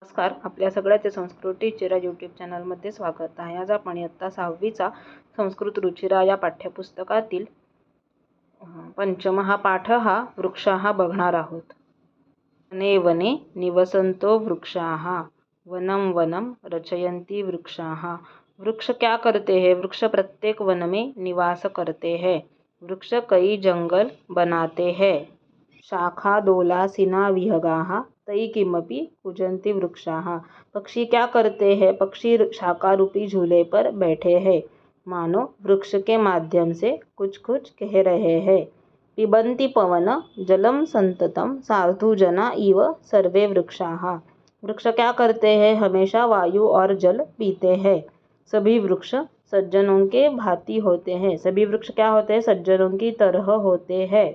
नमस्कार, आपल्या सगळ्याचे संस्कृत टीचर यूट्यूब चॅनलमध्ये स्वागत आहे. आज आपण इयत्ता 6वीचा संस्कृत रुचिरा या पाठ्यपुस्तकातील पंचम हा पाठ वृक्षाः बघणार आहोत. वने वने निवसन्तो वृक्षाः वनम वनम रचयन्ति वृक्षाः. वृक्ष क्या करते हैं? वृक्ष प्रत्येक वन में निवास करते हैं. वृक्ष कई जंगल बनाते हैं. शाखादोलासिना विहगाः तई किमपि कुजन्ति वृक्षाः. पक्षी क्या करते हैं? पक्षी शाखा रूपी झूले पर बैठे हैं, मानो वृक्ष के माध्यम से कुछ कुछ कह रहे हैं. पिबन्ति पवन जलम संततम साधु जना इव सर्वे वृक्षाः. वृक्ष क्या करते हैं? हमेशा वायु और जल पीते हैं. सभी वृक्ष सज्जनों के भांति होते हैं. सभी वृक्ष क्या होते हैं? सज्जनों की तरह होते हैं.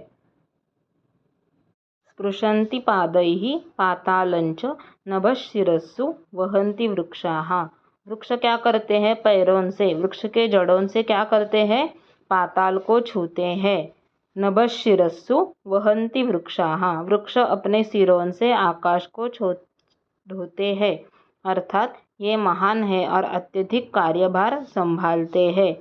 स्पृशन्ति पादैः पातालञ्च नभश्शिरस्सु वहन्ति वृक्षाः. वृक्ष क्या करते हैं? पैरों से, वृक्ष के जड़ों से क्या करते हैं? पाताल को छूते हैं. नभश्शिरस्सु वहन्ति वृक्षाः. वृक्ष अपने सिरों से आकाश को ढोते हैं, अर्थात ये महान है और अत्यधिक कार्यभार संभालते हैं.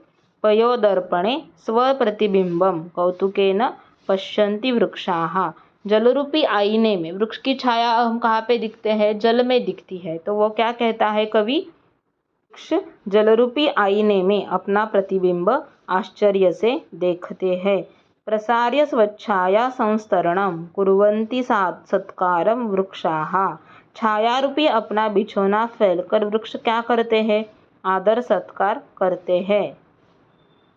पयोदर्पणे स्वप्रतिबिंबम कौतुकेन पश्यन्ति वृक्षाः. जलरूपी आईने में वृक्ष की छाया हम कहाँ पे दिखते हैं? जल में दिखती है. तो वो क्या कहता है कवि? वृक्ष जलरूपी आईने में अपना प्रतिबिंब आश्चर्य से देखते हैं. प्रसार्य स्वच्छाया संस्तरणम कुर्वन्ति सत्कारम वृक्षाः. छाया रूपी अपना बिछोना फैलकर वृक्ष क्या करते हैं? आदर सत्कार करते हैं.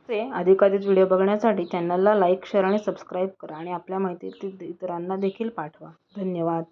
अधिकाधिक व्हिडिओ बघण्यासाठी चॅनलला लाईक, शेअर आणि सबस्क्राईब करा आणि आपल्या माहितीतील इतरांना देखील पाठवा. धन्यवाद.